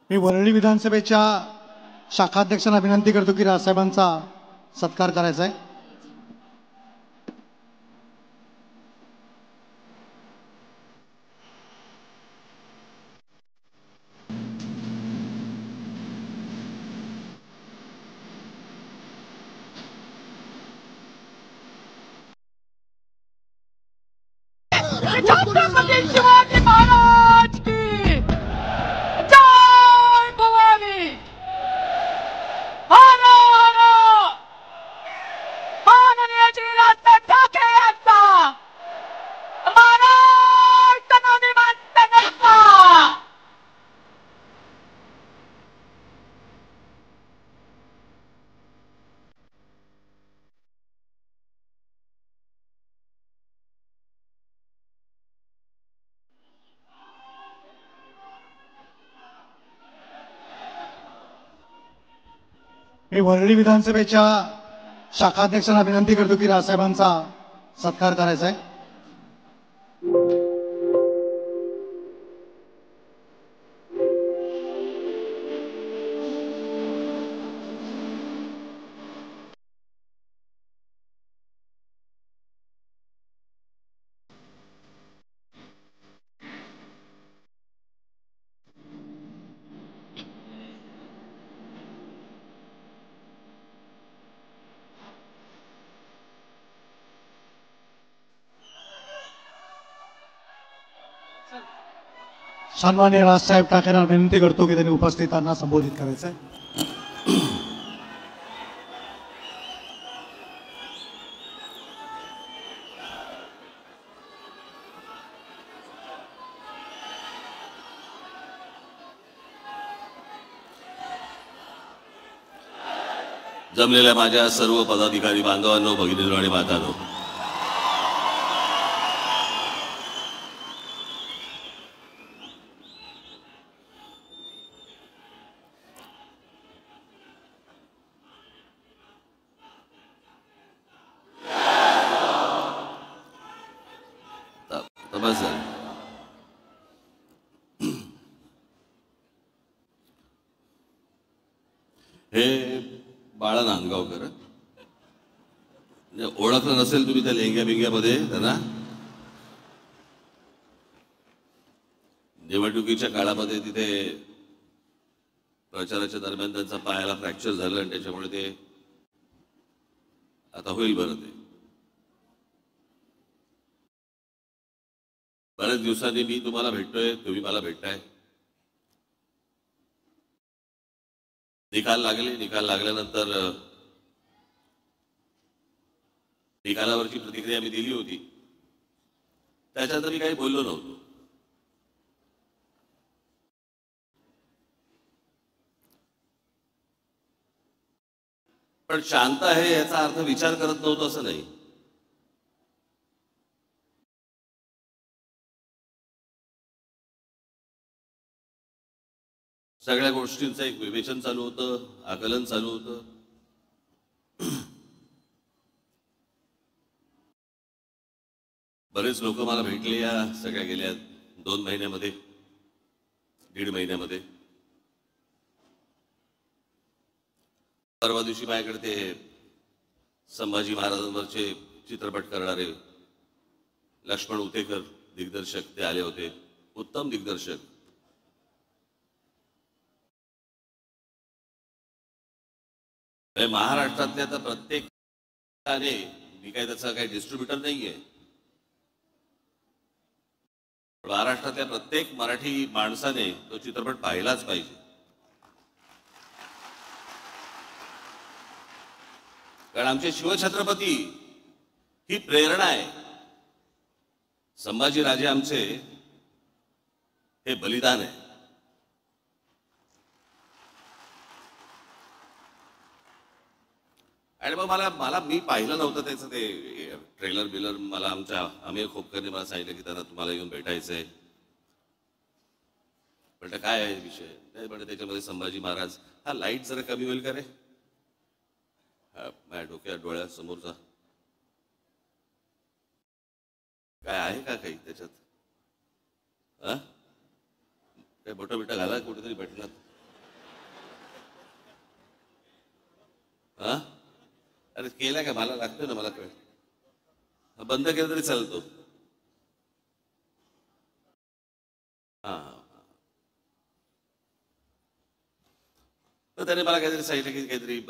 मी वरळी विधानसभेच्या शाखाध्यक्षांना विनंती करतो की राजसाहेबांचा सत्कार करायचा आहे. छत्रपती शिवाजी महाराज की जय भवानी. हर हर माननीय श्रीनाथ ठाकरे यांचा महाराष्ट्र नवनिर्माण मी वरळी विधानसभेच्या शाखाध्यक्षांना विनंती करतो की राजसाहेबांचा सत्कार करायचा आहे. सन्माननीय राजसाहेब ठाकरेंना विनंती करतो की त्यांनी उपस्थितांना संबोधित करायचं आहे. जमलेल्या माझ्या सर्व पदाधिकारी बांधवांनो, भगिनींनो आणि मातांनो, हे बाळा नांदगावकर, ओळखलं नसेल तुम्ही त्या लेंग्या बिंग्यामध्ये त्यांना. निवडणुकीच्या काळामध्ये तिथे प्रचाराच्या दरम्यान त्यांचा पायाला फ्रॅक्चर झालं आणि त्याच्यामुळे ते आता होईल बरं. ते बऱ्याच दिवसांनी मी तुम्हाला भेटतोय, तुम्ही मला भेटताय. निकाल लागल्यानंतर निकालावरची प्रतिक्रिया मी दिली होती. त्याच्यात मी काही बोललो नव्हतो. पण शांत आहे याचा अर्थ विचार करत नव्हतो असं नाही. सगळ्या गोष्टींचं एक विवेचन चालू होतं, आकलन चालू होतं. बरेच लोक मला भेटले या सगळ्या गेल्या 2 महिन्यामध्ये, 1.5 महिन्यामध्ये. परवा दिवशी माझ्याकडे ते संभाजी महाराजांवरचे चित्रपट करणारे लक्ष्मण उतेकर दिग्दर्शक ते आले होते. उत्तम दिग्दर्शक. महाराष्ट्रातल्या तर प्रत्येकाने, मी काही त्याचा काही डिस्ट्रीब्युटर नाहीये, महाराष्ट्रातल्या प्रत्येक मराठी माणसाने तो चित्रपट पाहिलाच पाहिजे. कारण आमचे शिवछत्रपती ही प्रेरणा आहे. संभाजीराजे आमचे हे बलिदान आहे. आणि मग मला मी पाहिलं नव्हतं त्याचं ते ट्रेलर बिलर. मला आमच्या अमेय खोपकरने मला सांगितलं की त्यांना तुम्हाला येऊन भेटायचंय. म्हटलं काय आहे विषय. नाही म्हणजे त्याच्यामध्ये संभाजी महाराज. हा लाईट जरा कमी होईल का रे, माझ्या डोक्यात डोळ्यासमोरचा काय आहे का काही त्याच्यात. काय बोटा बिटा घाला कुठेतरी भेटणार. हा अरे केला का मला लागतं ना मला कळ बंद केलं तरी चालतो हा तर त्याने मला काहीतरी सांगितलं की काहीतरी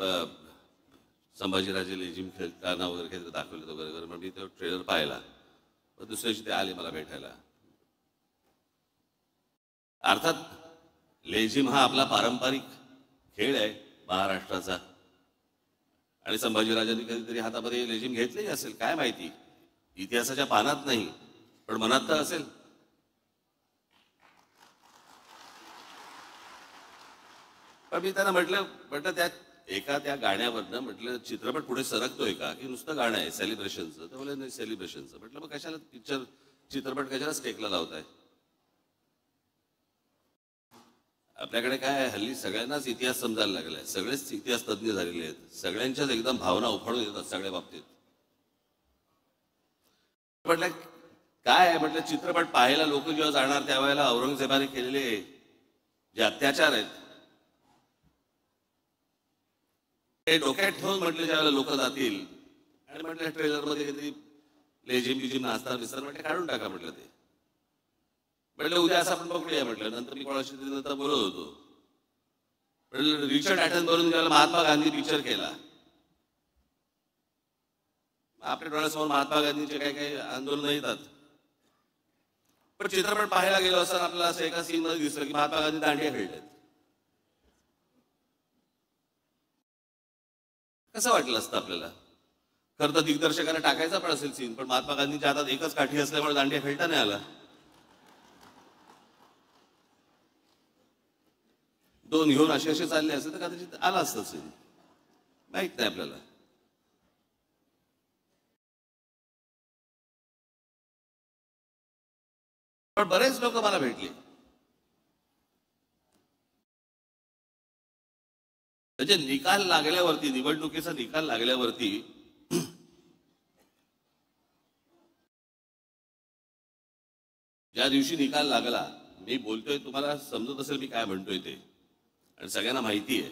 संभाजीराजे लेझिम खेळताना वगैरे काहीतरी दाखवलं वगैरे वगैरे मग मी तो ट्रेलर पाहिला मग दुसऱ्या दिवशी ते आले मला भेटायला अर्थात लेझिम हा आपला पारंपरिक खेळ आहे महाराष्ट्राचा आणि संभाजीराजांनी कधीतरी हातामध्ये लेझिम घेतलेली असेल काय माहिती इतिहासाच्या पानात नाही पण मनात तर असेल पण मी त्यांना म्हटलं त्यात त्या गाण्यावरनं म्हटलं चित्रपट पुढे सरकतोय का की नुसतं गाणं आहे सेलिब्रेशनचं तर बोलले नाही सेलिब्रेशनचं म्हटलं मग कशाला चित्रपट कशाला स्टेकला लावताय आपल्याकडे काय हल्ली सगळ्यांनाच इतिहास समजायला लागलाय सगळेच इतिहास तज्ज्ञ झालेले आहेत सगळ्यांच्याच एकदम भावना उफाळून येतात सगळ्या बाबतीत म्हटलं काय आहे म्हटलं चित्रपट पाहायला लोक जेव्हा जाणार त्यावेळेला औरंगजेबाने केलेले जे अत्याचार आहेत ते डोक्यात ठेवून म्हटलं ज्यावेळेला लोक जातील आणि म्हटलं ट्रेलरमध्ये काहीतरी लेझिम बिझिम नाचता बिस्तार म्हटलं काढून टाका म्हटलं ते म्हटलं उद्या असं आपण बघूया म्हटलं नंतर मी कोणाशी नंतर बोलत होतो म्हटलं रिचर्ड ॲटनबरोबर ज्यावेळेला महात्मा गांधी पिक्चर केला आपल्या डोळ्यासमोर महात्मा गांधीचे काही काही आंदोलन येतात पण चित्रपट पाहायला गेलो असताना आपल्याला असं एका सीन मध्ये दिसलं की महात्मा गांधी दांडिया खेळतात कसं वाटलं असतं आपल्याला खरं तर दिग्दर्शकाने टाकायचा पण असेल सीन पण महात्मा गांधींच्या हातात एकच काठी असल्यामुळे दांडिया खेळता नाही आला दोन घेऊन असे चालले असेल तर कदाचित आला असतं सीन माहित नाही आपल्याला पण बरेच लोक मला भेटले म्हणजे निकाल लागल्यावरती निवडणुकीचा निकाल लागल्यावरती ज्या दिवशी निकाल लागला मी बोलतोय तुम्हाला समजत असेल मी काय म्हणतोय ते आणि सगळ्यांना माहिती आहे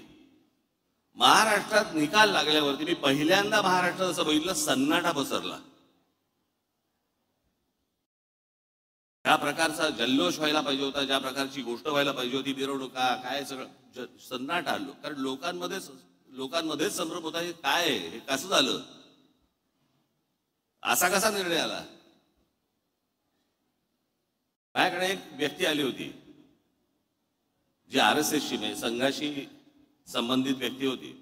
महाराष्ट्रात निकाल लागल्यावरती मी पहिल्यांदा महाराष्ट्रात असं बघितलं सन्नाटा पसरला ज्या प्रकारचा जल्लोष व्हायला पाहिजे होता ज्या प्रकारची गोष्ट व्हायला पाहिजे होती मिरवणुका काय सगळं सन्नाट आलो कारण लोकांमध्येच संभ्रम होता हे काय हे कसं झालं असा कसा निर्णय आला माझ्याकडे एक व्यक्ती आली होती जी RSSची म्हणजे संघाशी संबंधित व्यक्ती होती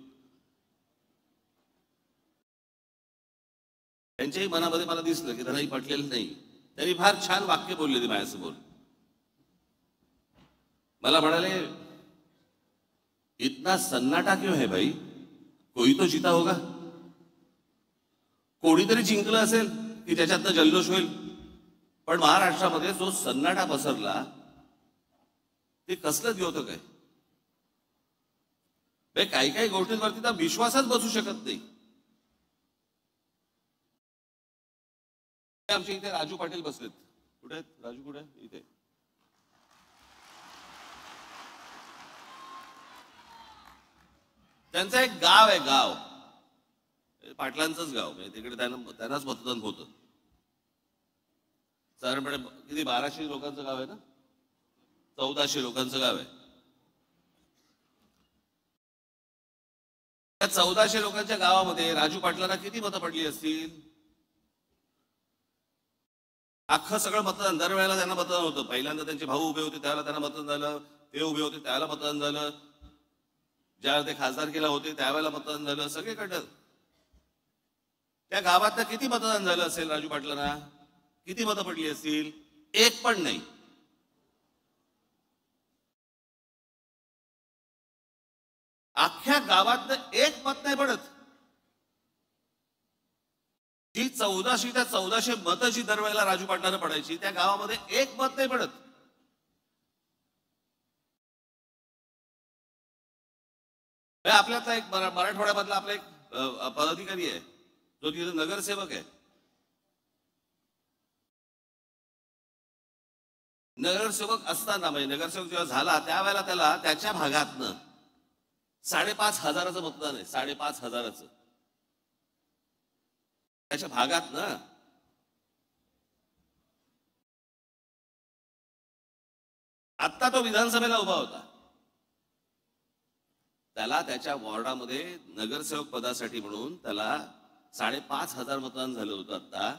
त्यांच्याही मनामध्ये मला दिसलं की त्यांनाही पटलेलं नाही त्यांनी फार छान वाक्य बोलले ते माझ्यासमोर मला म्हणाले इतना सन्नाटा क्यों है भाई कोई तो जीता होगा कोणीतरी जिंकलं असेल की त्याच्यातनं जल्लोष होईल पण महाराष्ट्रामध्ये जो सन्नाटा पसरला ते कसलंच होतं काय काही काही गोष्टींवरती तर विश्वासच बसू शकत नाही आमच्या इथे राजू पाटील बसलेत कुठे आहेत राजू कुठे इथे त्यांचं एक गाव आहे गाव पाटलांचंच गाव म्हणजे तिकडे त्यांनाच मतदान होतं साधारणपणे किती 1200 लोकांचं गाव आहे ना 1400 लोकांचं गाव आहे त्या 1400 लोकांच्या गावामध्ये राजू पाटलांना किती मतं पडली असतील अख्खं सगळं मतदान दरवेळेला त्यांना मतदान होतं पहिल्यांदा त्यांचे भाऊ उभे होते त्यावेळेला त्यांना मतदान झालं ते उभे होते त्यावेळेला मतदान झालं ज्यावेळेला ते खासदारकीला होते त्यावेळेला मतदान झालं सगळीकडं त्या गावात किती मतदान झालं असेल राजू पाटलांना किती मतं पडली असतील एक पण नाही अख्ख्या गावात एक मत नाही पडत जी 1400 त्या 1400 मतं जी दरवेळेला राजू पाटलांना पडायची त्या गावामध्ये एक मत नाही पडत आपल्यातला एक मराठवाड्यामधला आपला एक पदाधिकारी आहे जो तिथे नगरसेवक आहे नगरसेवक असताना म्हणजे नगरसेवक जेव्हा झाला त्यावेळेला त्याला त्याच्या भागातनं 5,500 मतदान आहे, 5,500. त्याच्या भागात ना आता तो विधानसभेला उभा होता, त्याला त्याच्या वॉर्डामध्ये नगरसेवक पदासाठी म्हणून त्याला 5,500 मतदान झालं होतं.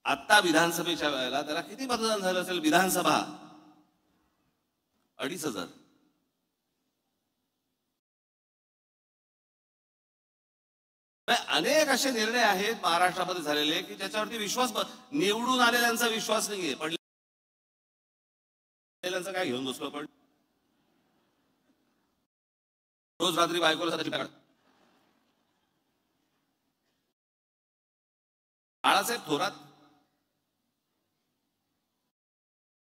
आता विधानसभेच्या वेळेला त्याला किती मतदान झालं असेल? विधानसभा 2,500. अनेक असे निर्णय आहेत महाराष्ट्रामध्ये झालेले की ज्याच्यावरती निवडून आलेल्यांचा विश्वास नाहीये. पडलेल्यांचा काय घेऊन बसलो आपण? रोज रात्री बायकोला बाळासाहेब थोरात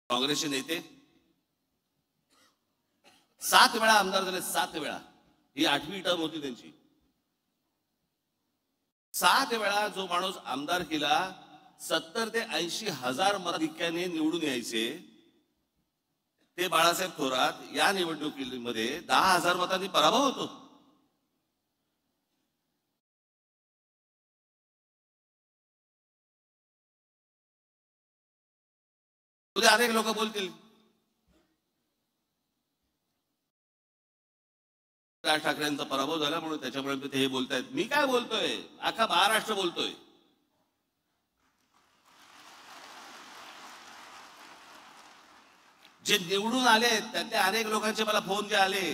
काँग्रेसचे नेते 7 वेळा आमदार झाले, 7 वेळा. ही 8वी टर्म होती त्यांची. 7 वेळा जो माणूस आमदार केला, 70 ते 80 हजार मताधिक्याने निवडून यायचे, ते बाळासाहेब थोरात या निवडणुकीमध्ये 10,000 मतांनी पराभव होतो. उद्या अनेक लोक बोलतील राज ठाकरेंचा पराभव झाला म्हणून त्याच्यामुळे ते हे बोलतायत. मी काय बोलतोय? अख्खा महाराष्ट्र बोलतोय. जे निवडून आले त्यातल्या अनेक लोकांचे मला फोन जे आले,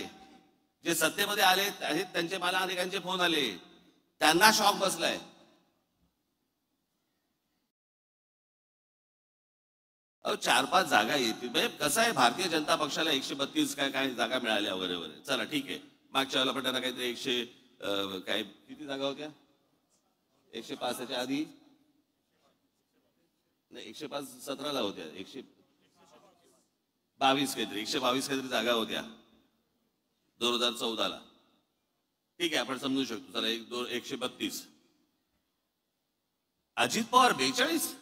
जे सत्तेमध्ये आले आहेत त्यांचे मला अनेकांचे फोन आले, त्यांना शॉक बसलाय. अहो 4-5 जागा येतील. म्हणजे कसं आहे, भारतीय जनता पक्षाला 132 काय जागा मिळाल्या वगैरे वगैरे. चला ठीक आहे. मागच्या वेळेला पण त्यांना काहीतरी 100 काय किती जागा होत्या? 105 च्या आधी नाही, 105 17ला होत्या, 122 काहीतरी 122 काहीतरी जागा होत्या 2014ला. ठीक आहे, आपण समजू शकतो. चला 132. अजित पवार 42.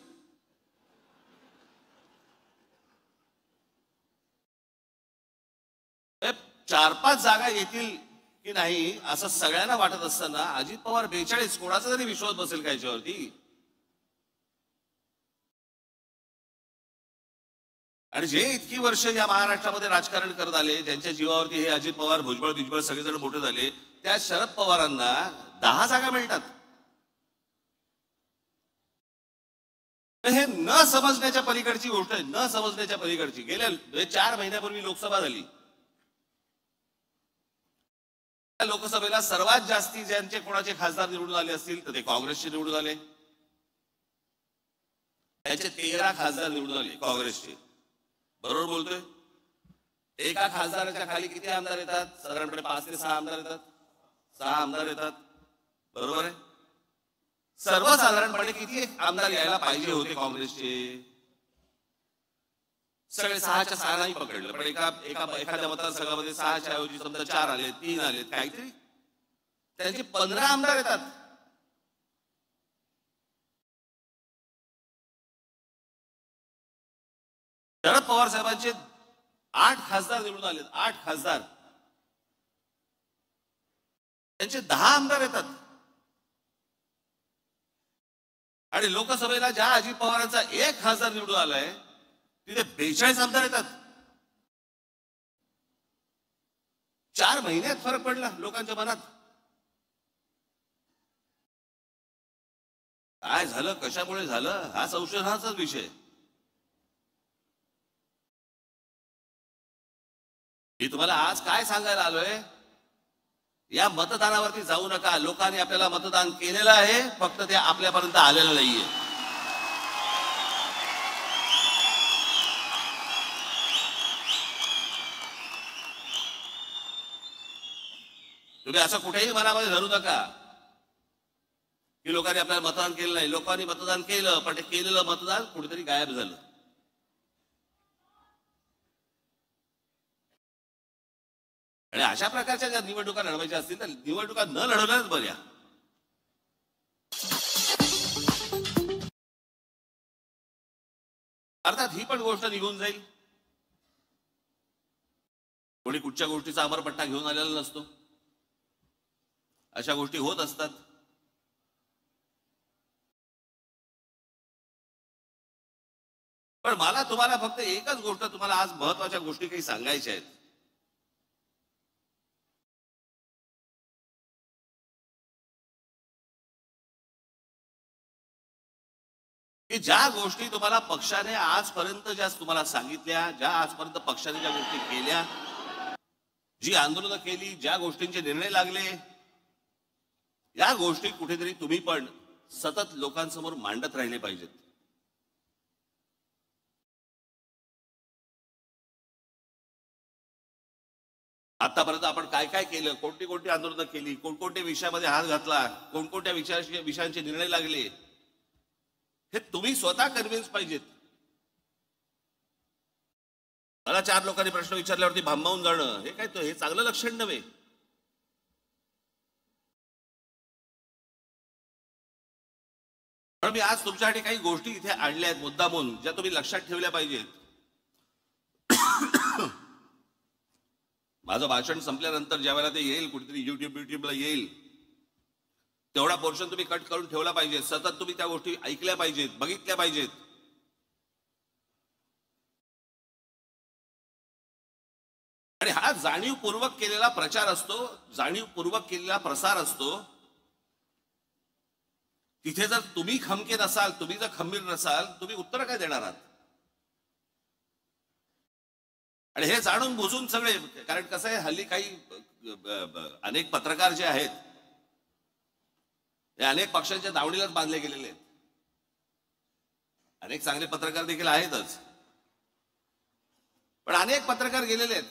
चार 5 जागा येतील की नाही असं सगळ्यांना वाटत असताना अजित पवार 42, कोणाचा तरी विश्वास बसेल का याच्यावरती? आणि जे इतकी वर्ष या महाराष्ट्रामध्ये राजकारण करत आले, ज्यांच्या जीवावरती हे अजित पवार, भुजबळ बिजबळ सगळेजण मोठे झाले, त्या शरद पवारांना 10 जागा मिळतात. हे न समजण्याच्या पलीकडची गोष्ट आहे, न समजण्याच्या पलीकडची. गेल्या 4 महिन्यापूर्वी लोकसभा झाली. लोकसभेला सर्वात जास्ती ज्यांचे कोणाचे खासदार निवडून आले असतील तर ते काँग्रेसचे निवडून आले. त्याचे 13 खासदार निवडून आले काँग्रेसचे. बरोबर बोलतोय? एका खासदाराच्या खाली किती आमदार येतात? साधारणपणे 5 ते 6 आमदार येतात. 6 आमदार येतात. बरोबर आहे? सर्वसाधारणपणे किती आमदार यायला पाहिजे होते काँग्रेसचे? सगळे 6च्या 6 नाही पकडलं, पण एखाद्या मतदारसंघामध्ये 6च्या ऐवजी समजा 4 आले, 3 आले, काहीतरी त्यांचे 15 आमदार येतात. शरद पवार साहेबांचे 8 खासदार निवडून आले, 8 खासदार. त्यांचे 10 आमदार येतात. आणि लोकसभेला ज्या अजित पवारांचा 1 खासदार निवडून आलाय तिथे 42 आमदार येतात. 4 महिन्यात फरक पडला लोकांच्या मनात. काय झालं, कशामुळे झालं, हा संशोधनाचाच विषय. मी तुम्हाला आज काय सांगायला आलोय, या मतदानावरती जाऊ नका. लोकांनी आपल्याला मतदान केलेलं आहे, फक्त ते आपल्यापर्यंत आलेलं नाहीये. तुम्ही असं कुठेही मनामध्ये धरू नका की लोकांनी आपल्याला मतदान केलं नाही. लोकांनी मतदान केलं, पण ते केलेलं मतदान कुठेतरी गायब झालं. आणि अशा प्रकारच्या ज्या निवडणुका लढवायच्या असतील तर निवडणुका न लढवल्याच बऱ्या. अर्थात ही पण गोष्ट निघून जाईल. कोणी कुठच्या गोष्टीचा अमरपट्टा घेऊन आलेला नसतो. अशा गोष्टी होत असतात. पण मला तुम्हाला फक्त एकच गोष्ट, तुम्हाला आज महत्वाच्या गोष्टी काही सांगायच्या आहेत. की ज्या गोष्टी तुम्हाला पक्षाने आजपर्यंत ज्या तुम्हाला सांगितल्या, ज्या आजपर्यंत पक्षाने ज्या गोष्टी केल्या, जी आंदोलनं केली, ज्या गोष्टींचे निर्णय लागले, या गोष्टी कुठेतरी तुम्ही पण सतत लोकांसमोर मांडत राहिले पाहिजेत. आतापर्यंत आपण काय काय केलं, कोणती कोणती आंदोलनं केली, कोणकोणत्या विषयामध्ये हात घातला, कोणकोणत्या विषयांचे निर्णय लागले, हे तुम्ही स्वतः कन्व्हिन्स पाहिजेत. मला 4 लोकांनी प्रश्न विचारल्यावरती भांबावून जाणं हे काय, हे चांगलं लक्षण नव्हे. पण मी आज तुमच्यासाठी काही गोष्टी इथे आणल्या आहेत मुद्दामून, ज्या तुम्ही लक्षात ठेवल्या पाहिजेत. माझं भाषण संपल्यानंतर ज्या वेळेला ते येईल, कुठेतरी युट्यूबला येईल, तेवढा पोर्शन तुम्ही कट करून ठेवला पाहिजे. सतत तुम्ही त्या गोष्टी ऐकल्या पाहिजेत, बघितल्या पाहिजेत. आणि हा जाणीवपूर्वक केलेला प्रचार असतो, जाणीवपूर्वक केलेला प्रसार असतो. तिथे जर तुम्ही खमके नसाल, तुम्ही जर खंबीर नसाल, तुम्ही उत्तर काय देणार आहात? आणि हे जाणून बुजून सगळे, कारण कसं आहे, हल्ली काही अनेक पत्रकार जे आहेत हे अनेक पक्षांच्या दावणीलाच बांधले गेलेले आहेत. अनेक चांगले पत्रकार देखील आहेतच, पण अनेक पत्रकार गेलेले आहेत.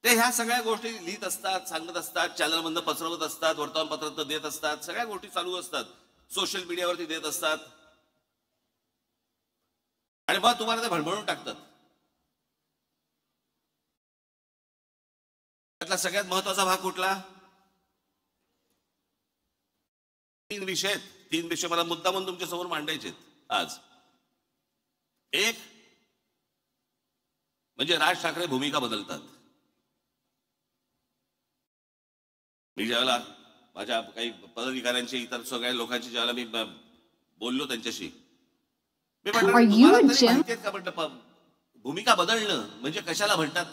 ते ह्या सगळ्या गोष्टी लिहित असतात, सांगत असतात, चॅनलमधून पसरवत असतात, वर्तमानपत्रात देत असतात, सगळ्या गोष्टी चालू असतात, सोशल मीडियावरती देत असतात. आणि मग तुम्हाला ते भणभणून टाकतात. त्यातला सगळ्यात महत्वाचा भाग कुठला? 3 विषय मला मुद्दामून तुमच्या समोर मांडायचे आज. एक म्हणजे राज ठाकरे भूमिका बदलतात. मी ज्यावेळेला माझ्या काही पदाधिकाऱ्यांची, इतर सगळ्या लोकांची ज्यावेळेला मी बोललो त्यांच्याशी, मी म्हटलं भूमिका बदलणं म्हणजे कशाला म्हणतात?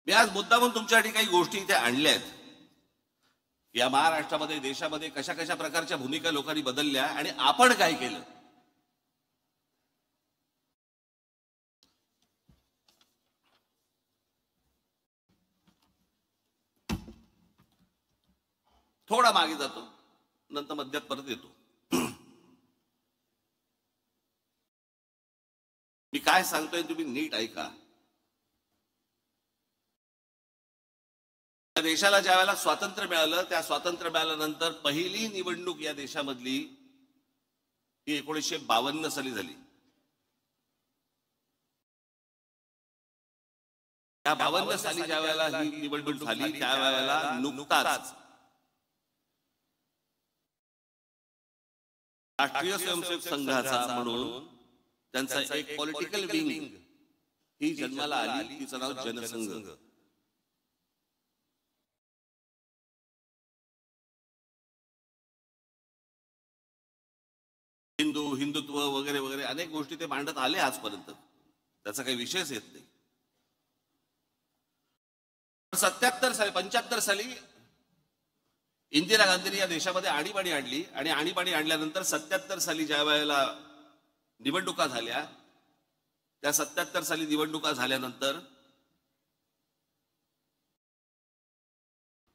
मी आज मुद्दामून तुमच्यासाठी काही गोष्टी इथे आणल्या आहेत. या महाराष्ट्रामध्ये, देशामध्ये कशा कशा प्रकारच्या भूमिका लोकांनी बदलल्या आणि आपण काय केलं. थोडा मागे जातो, नंतर मध्यात परत येतो. मी काय सांगतोय तुम्ही नीट ऐका. देशाला ज्या वेळेला स्वातंत्र्य मिळालं, त्या स्वातंत्र्य मिळाल्यानंतर पहिली निवडणूक या देशामधली ही 1952 साली झाली. त्या 52 साली ज्या वेळेला ही निवडणूक झाली, त्यावेळेला नुकताच राष्ट्रीय स्वयंसेवक संघाचा म्हणून त्यांचा एक पॉलिटिकल विंग ही जन्माला आली. तिचं नाव जनसंघ. हिंदुत्व वगैरे वगैरे अनेक गोष्टी ते मांडत आले आजपर्यंत, त्याचा काही विषयच येत नाही. 75 साली इंदिरा गांधींनी या देशामध्ये आणीबाणी आणली आणि आणीबाणी आणल्यानंतर 77 साली ज्या वेळेला निवडणुका झाल्या, त्या 77 साली निवडणुका झाल्यानंतर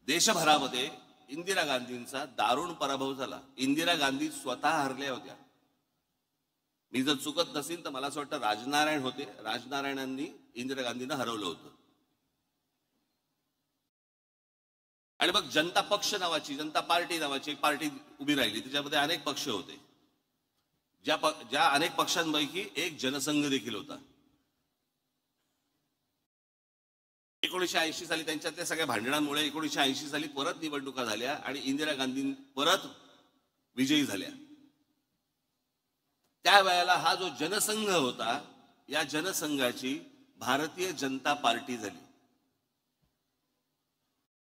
देशभरामध्ये इंदिरा गांधींचा दारुण पराभव झाला. इंदिरा गांधी स्वतः हरल्या होत्या. मी जर चुकत नसेल तर मला असं वाटतं राजनारायण होते, राजनारायणांनी इंदिरा गांधींना हरवलं होतं. आणि मग जनता पक्ष नावाची, जनता पार्टी नावाची एक पार्टी उभी राहिली. त्याच्यामध्ये अनेक पक्ष होते. ज्या अनेक पक्षांपैकी एक जनसंघ देखील होता. 1980 साली त्यांच्यातल्या सगळ्या भांडणांमुळे 1980 साली परत निवडणुका झाल्या आणि इंदिरा गांधी परत विजयी झाल्या. त्यावेळेला हा जो जनसंघ होता, या जनसंघाची भारतीय जनता पार्टी झाली.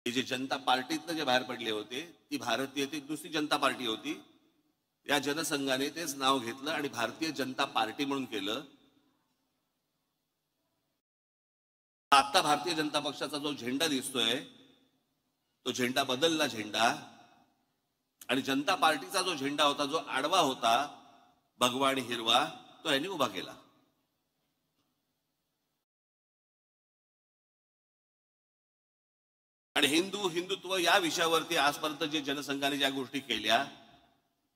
हे जे जनता पार्टीतनं जे बाहेर पडले होते ती भारतीय ती दुसरी जनता पार्टी होती. या जनसंघाने तेच नाव घेतलं आणि भारतीय जनता पार्टी म्हणून केलं. आता भारतीय जनता पक्षाचा जो झेंडा दिसतोय तो झेंडा बदलला झेंडा, आणि जनता पार्टीचा जो झेंडा होता, जो आडवा होता भगवा आणि हिरवा, तो यांनी उभा केला. आणि हिंदुत्व या विषयावरती आजपर्यंत जे जनसंघाने ज्या गोष्टी केल्या,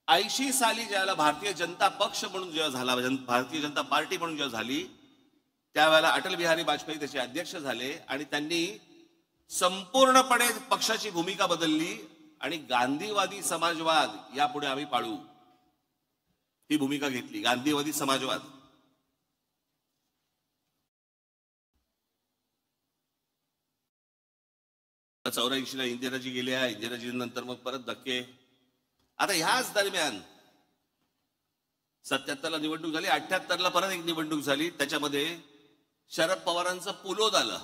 80 साली ज्याला भारतीय जनता पक्ष म्हणून जेव्हा झाला, भारतीय जनता पार्टी म्हणून जेव्हा झाली, त्यावेळेला अटल बिहारी वाजपेयी त्याचे अध्यक्ष झाले आणि त्यांनी संपूर्णपणे पक्षाची भूमिका बदलली आणि गांधीवादी समाजवाद यापुढे आम्ही पाळू ही भूमिका घेतली. गांधीवादी समाजवाद. 84ला इंदिराजी गेल्या, इंदिराजी नंतर मग परत धक्के. आता ह्याच दरम्यान 77ला निवडणूक झाली, 78ला परत एक निवडणूक झाली, त्याच्यामध्ये शरद पवारांचं पुलोद आलं.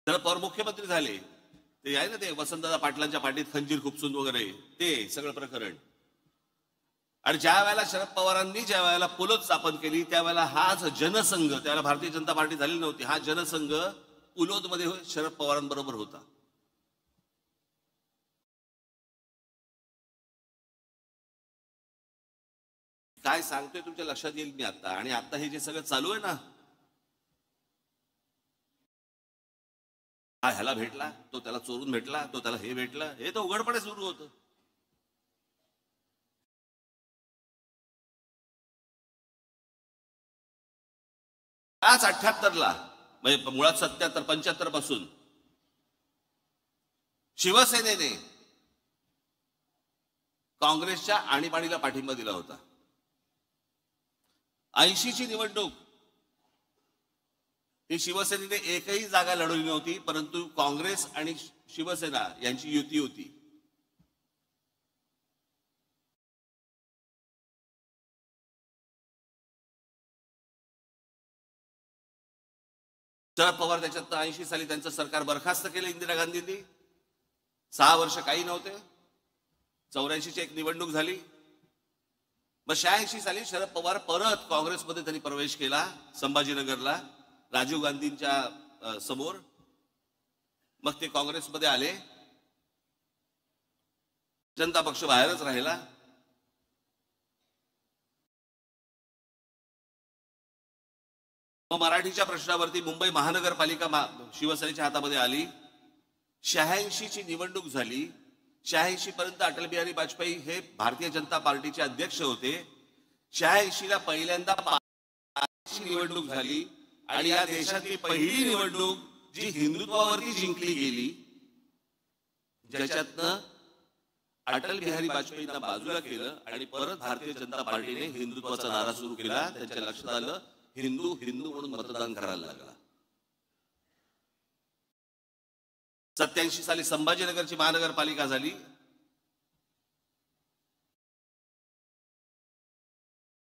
शरद पवार मुख्यमंत्री झाले. ते आहे ना ते वसंतदादा पाटलांच्या पाठीत खंजीर खुपसून वगैरे ते सगळं प्रकरण. आणि ज्या वेळेला शरद पवारांनी ज्या वेळेला पुलोद स्थापन केली त्यावेळेला हाच जनसंघ, त्यावेळेला भारतीय जनता पार्टी झालेली नव्हती, हा जनसंघ पुलोद मध्ये शरद पवारांबरोबर होता. काय सांगतोय तुमच्या लक्षात येईल मी आता. आणि आता हे जे सगळं चालू आहे ना, हा ह्याला भेटला, तो त्याला चोरून भेटला, तो त्याला हे भेटला, हे तर उघडपणे सुरू होतं. आज 78ला म्हणजे मुळात 77-75 पासून शिवसेनेने काँग्रेसच्या आणीबाणीला पाठिंबा दिला होता. 80ची निवडणूक ही शिवसेनेने एकही जागा लढवली नव्हती, परंतु काँग्रेस आणि शिवसेना यांची युती होती. शरद पवार त्याच्यात 80 साली त्यांचं सरकार बरखास्त केलं इंदिरा गांधींनी. 6 वर्ष काही नव्हते. 84ची एक निवडणूक झाली. मग 86 साली शरद पवार परत काँग्रेसमध्ये त्यांनी प्रवेश केला संभाजीनगरला राजीव गांधींच्या समोर. मग ते काँग्रेसमध्ये आले. जनता पक्ष बाहेरच राहिला. मराठीच्या प्रश्नावरती मुंबई महानगरपालिका शिवसेनेच्या हातामध्ये आली. 86ची निवडणूक झाली. 86 पर्यंत अटल बिहारी वाजपेयी हे भारतीय जनता पार्टीचे अध्यक्ष होते. 86ला पहिल्यांदा निवडणूक झाली आणि या देशातली पहिली निवडणूक जी हिंदुत्वावरती जिंकली गेली, ज्याच्यातनं अटल बिहारी वाजपेयींना बाजूला केलं आणि परत भारतीय जनता पार्टीने हिंदुत्वाचा नारा सुरू केला. त्यांच्या लक्षात आलं हिंदू हिंदू म्हणून मतदान करायला लागला. 87 साली संभाजीनगरची महानगरपालिका झाली.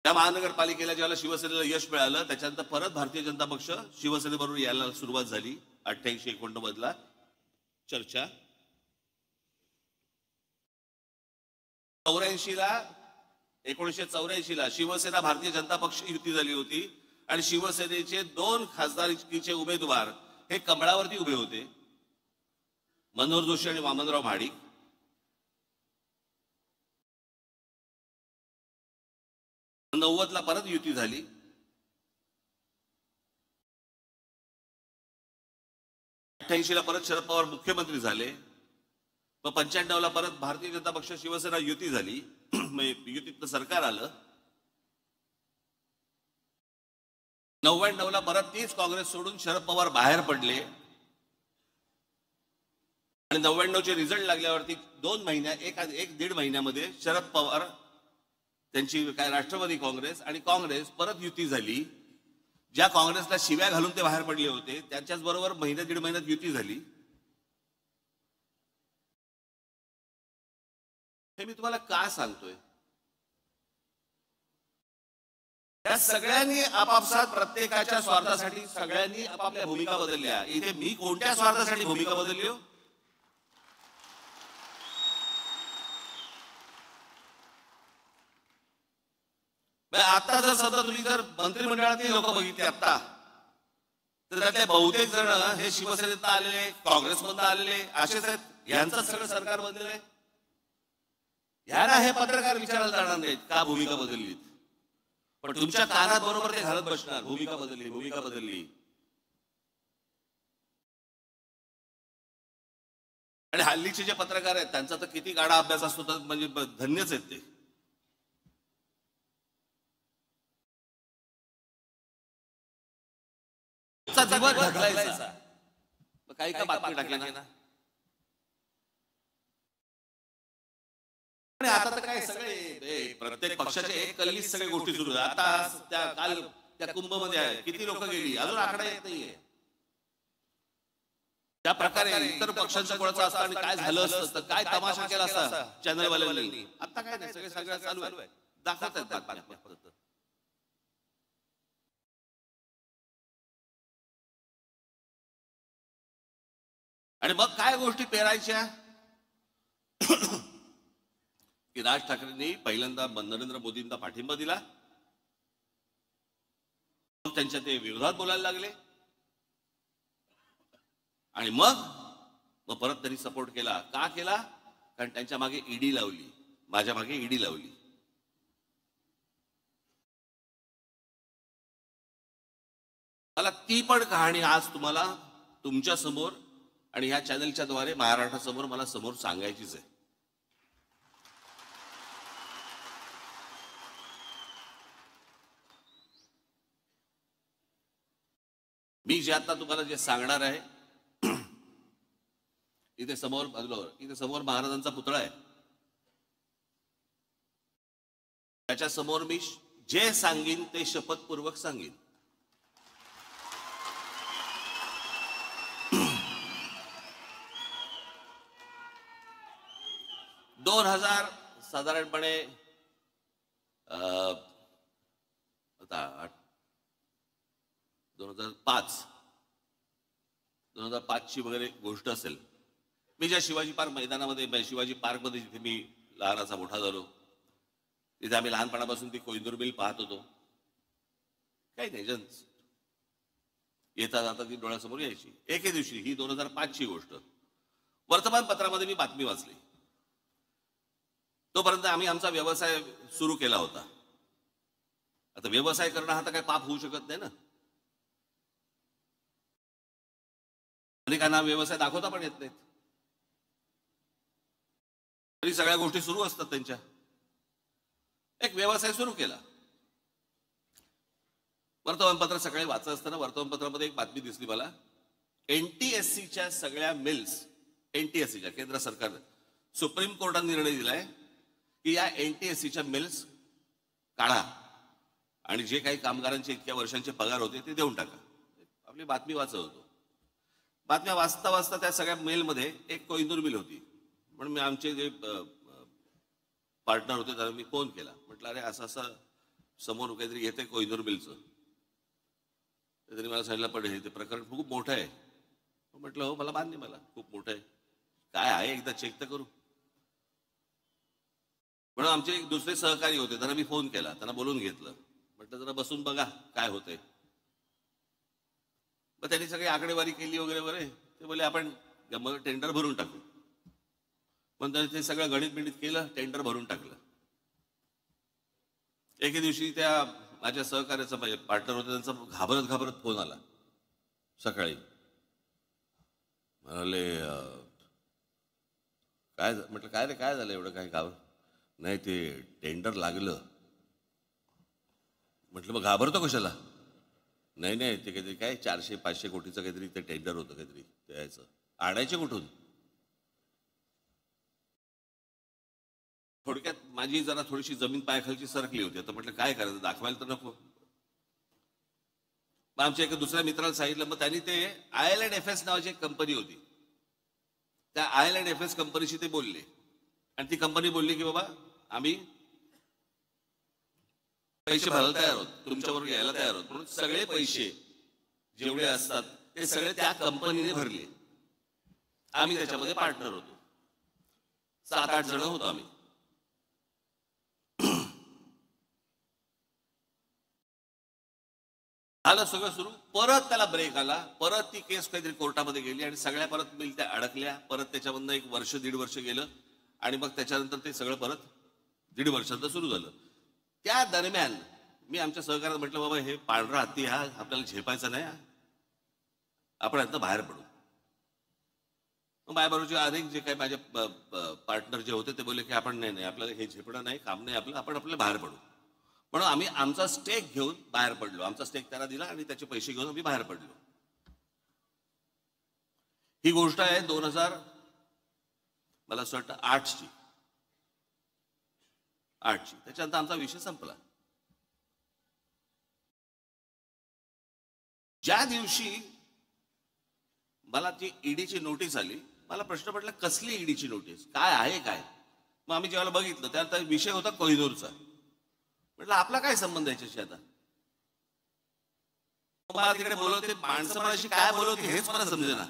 त्या महानगरपालिकेला ज्यावेळेला शिवसेनेला यश मिळालं त्याच्यानंतर परत भारतीय जनता पक्ष शिवसेनेबरोबर यायला सुरुवात झाली. 88-89 चर्चा. 1984ला शिवसेना भारतीय जनता पक्ष युती झाली होती आणि शिवसेनेचे 2 खासदारकीचे उमेदवार हे कमळावरती उभे होते, मनोहर जोशी आणि वामनराव महाडिक. ला परत युती झाली. 88ला परत शरद पवार मुख्यमंत्री झाले. मग 95ला परत भारतीय जनता पक्ष शिवसेना युती झाली. युतीतलं सरकार आलं. 99ला परत तीच काँग्रेस सोडून शरद पवार बाहेर पडले आणि 99चे रिझल्ट लागल्यावरती 2 महिन्यात एक दीड महिन्यामध्ये शरद पवार त्यांची काय राष्ट्रवादी काँग्रेस आणि काँग्रेस परत युती झाली. ज्या काँग्रेसला शिव्या घालून ते बाहेर पडले होते त्यांच्याच बरोबर दीड महिन्यात युती झाली. हे मी तुम्हाला का सांगतोय? त्या सगळ्यांनी आपापसात प्रत्येकाच्या स्वार्थासाठी सगळ्यांनी आपापल्या भूमिका बदलल्या. इथे मी कोणत्या स्वार्थासाठी भूमिका बदलली हो? आता जर समजा तुम्ही जर मंत्रिमंडळातील लोक बघितले आता, तर त्यातले बहुतेक जण हे शिवसेनेत आलेले, काँग्रेसमधून आलेले असेच आहेत. यांचं सगळं सरकार बदललंय. यांना हे पत्रकार विचारायला जाणार नाहीत का भूमिका बदलली, पण तुमच्या कानात बरोबर ते घालत बसणार, भूमिका बदलली, भूमिका बदलली. आणि हल्लीचे जे पत्रकार आहेत त्यांचा तर किती गाडा अभ्यास असतो, तर म्हणजे धन्यच आहेत ते. दिवस ढकलायचा, काही का बातमी टाकल्या ना. आणि आता तर काय सगळे प्रत्येक पक्षाचे एक कल्लीच सगळ्या गोष्टी सुरू आहेत. आता त्या काल त्या कुंभमध्ये आहे, किती लोक गेली अजून आकडा येत नाहीये. त्या प्रकारे इतर पक्षांचं कोणाचं असतं आणि काय झालं असतं, तर काय तमाशा केला असता चॅनलवाल्यांनी. आता काय नाही, सगळं चालू आहे, दाखवत आहेत बातम्या. आणि मग काय गोष्टी पेरायच्या की राज ठाकरेंनी पहिल्यांदा नरेंद्र मोदींना पाठिंबा दिला, त्यांच्या ते विरोधात बोलायला लागले, आणि मग परत त्यांनी सपोर्ट केला. का केला? कारण त्यांच्या मागे ईडी लावली, माझ्या मागे ईडी लावली. मला ती पण कहाणी आज तुम्हाला तुमच्या समोर आणि ह्या चॅनलच्या द्वारे महाराष्ट्रासमोर मला समोर सांगायचीच आहे. मी जे आता तुम्हाला जे सांगणार आहे, इथे समोर महाराजांचा पुतळा आहे. त्याच्या समोर मी जे सांगीन ते शपथपूर्वक सांगीन. साधारणपणे 2005 ची वगैरे गोष्ट असेल. मी ज्या शिवाजी पार्क मैदानामध्ये, शिवाजी पार्क मध्ये जिथे मी लहानाचा मोठा झालो, तिथे आम्ही लहानपणापासून ती कोइंदूर मिल पाहत होतो. काही नाही, येता जाता ती डोळ्यासमोर यायची. एके दिवशी, ही 2005 ची गोष्ट, वर्तमानपत्रामध्ये मी बातमी वाचली. तोपर्यंत आम्ही आमचा व्यवसाय सुरू केला होता. आता व्यवसाय करणं हा तर काही पाप होऊ शकत नाही ना. अनेकांना व्यवसाय दाखवता पण येत नाहीत, तरी सगळ्या गोष्टी सुरू असतात त्यांच्या. एक व्यवसाय सुरू केला. वर्तमानपत्र सकाळी वाचत असताना वर्तमानपत्रामध्ये एक बातमी दिसली मला. एनटीएससीच्या सगळ्या मिल्स, एनटीएससीच्या, केंद्र सरकार, सुप्रीम कोर्टाने निर्णय दिलाय की या एनटीएससीच्या मिल्स काढा आणि जे काही कामगारांचे इतक्या वर्षांचे पगार होते ते देऊन टाका. आपली बातमी वाचत होतो. बातम्या वाचता वाचता त्या सगळ्या मेलमध्ये एक कोइंदूर मिल होती. म्हणून मी आमचे जे पार्टनर होते त्याला मी फोन केला. म्हटलं, अरे असं असं समोर काहीतरी येते कोइंदूर मिलचं. त्यांनी मला सांगितलं, पण हे ते प्रकरण खूप मोठं आहे. म्हटलं, हो मला मान्य, मला खूप मोठं आहे. काय आहे एकदा चेक तर करू. म्हणून आमचे एक दुसरे सहकारी होते, त्यांना मी फोन केला, त्यांना बोलून घेतलं. म्हटलं जरा बसून बघा काय होतंय. मग त्यांनी सगळी आकडेवारी केली वगैरे वगैरे. ते बोलले आपण टेंडर भरून टाकू. पण त्यांनी ते सगळं गणित बिणित केलं, टेंडर भरून टाकलं. एके दिवशी त्या माझ्या सहकार्याचा पार्टनर होता, त्यांचा घाबरत फोन आला सकाळी. म्हणाले, काय? म्हटलं काय रे, काय झालं एवढं, काय घाबर? नाही ते टेंडर लागलं. म्हटलं मग घाबरतो कशाला? नाही ते काहीतरी काय 400-500 कोटीचं काहीतरी ते टेंडर होतं, काहीतरी द्यायचं. आणायचे कुठून? थोडक्यात माझी जरा थोडीशी जमीन पायाखालची सरकली होती. आता म्हटलं काय करायचं, दाखवायला तर नको. मग आमच्या एका दुसऱ्या मित्राला सांगितलं. मग त्यांनी ते IL&FS नावाची एक कंपनी होती, त्या IL&FS कंपनीशी ते बोलले आणि ती कंपनी बोलली की बाबा आम्ही पैसे भरायला तयार आहोत, तुमच्याबरोबर यायला तयार आहोत. म्हणून सगळे पैसे जेवढे असतात ते सगळे त्या कंपनीने भरले. आम्ही त्याच्यामध्ये पार्टनर होतो. 7-8 जण होतो आम्ही. झालं सगळं सुरू. परत त्याला ब्रेक आला. परत ती केस काहीतरी कोर्टामध्ये गेली आणि सगळ्या परत मिल त्या अडकल्या. परत त्याच्यामधनं 1 वर्ष 1.5 वर्ष गेलं आणि मग त्याच्यानंतर ते सगळं परत 1.5 वर्षाचं सुरू झालं. त्या दरम्यान मी आमच्या सहकार्यात म्हटलं बाबा हे पांढरा हत्ती हा आपल्याला झेपायचा नाही, आपण यातनं बाहेर पडू. माझ्याबरोबरचे अनेक जे काही माझे पार्टनर जे होते ते बोलले की आपण नाही आपल्याला हे झेपणं नाही, काम नाही आपलं, आपण आपल्याला बाहेर पडू. म्हणून आम्ही आमचा स्टेक घेऊन बाहेर पडलो. आमचा स्टेक त्याला दिला आणि त्याचे पैसे घेऊन आम्ही बाहेर पडलो. ही गोष्ट आहे 2000 मला असं वाटतं 8ची. त्याच्यानंतर आमचा विषय संपला. ज्या दिवशी मला ती ईडीची नोटीस आली, मला प्रश्न पडला कसली ईडीची नोटीस, काय आहे काय. मग आम्ही जेव्हा बघितलं त्यात विषय होता कोहिनूरचा. म्हटलं आपला काय संबंध याच्याशी आता. मला तिकडे बोलवते माणसं माझ्याशी काय बोलवते हेच मला समजेना.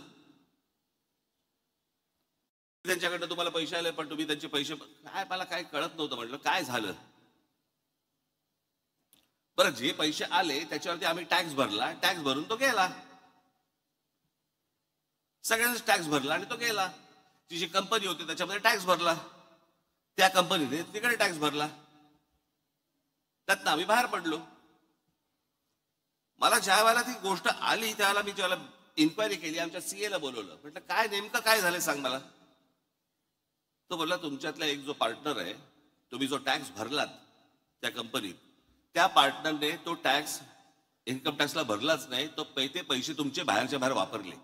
त्यांच्याकडनं तुम्हाला पैसे आले पण तुम्ही त्यांचे पैसे काय, मला काय कळत नव्हतं. म्हटलं काय झालं. बरं जे पैसे आले त्याच्यावरती आम्ही टॅक्स भरला, टॅक्स भरून तो गेला. सगळ्यांनाच टॅक्स भरला आणि तो गेला. ती जी कंपनी होती त्याच्यामध्ये टॅक्स भरला, त्या कंपनीने तिकडे टॅक्स भरला, त्यातनं आम्ही बाहेर पडलो. मला ज्या वेळेला ती गोष्ट आली त्यावेळेला मी ज्यावेळेला इन्क्वायरी केली, आमच्या सीएला बोलवलं. म्हटलं काय नेमकं काय झालं सांग मला. तो बोलला तुमच्यातला एक जो पार्टनर आहे, तुम्ही जो टॅक्स भरलात त्या कंपनीत, त्या पार्टनरने तो टॅक्स इन्कम टॅक्सला भरलाच नाही, तो ते पैसे तुमचे बाहेरच्या बाहेर वापरले.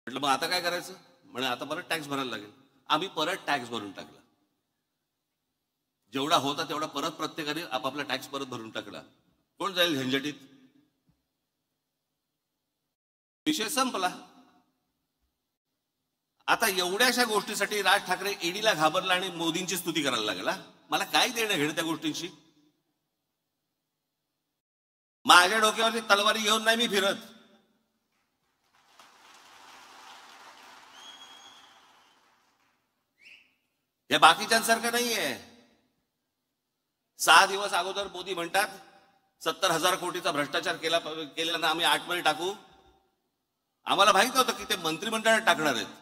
म्हटलं मग आता काय करायचं. म्हणे आता परत टॅक्स भरायला लागेल. आम्ही परत टॅक्स भरून टाकला. जेवढा होता तेवढा परत प्रत्येकाने आपापला टॅक्स परत भरून टाकला. कोण जाईल झंझटीत. विषय संपला. आता एवढ्याशा गोष्टीसाठी राज ठाकरे ईडीला घाबरला आणि मोदींची स्तुती करायला लागला. मला काय देणं घेणं त्या गोष्टींशी. माझ्या डोक्यावरती तलवारी घेऊन नाही मी फिरत. हे बाकीच्यांसारखं नाहीये. 6 दिवस अगोदर मोदी म्हणतात 70,000 कोटीचा भ्रष्टाचार केलेला ना आम्ही 8 मध्ये टाकू. आम्हाला माहित होतं की ते मंत्रिमंडळात टाकणार आहेत.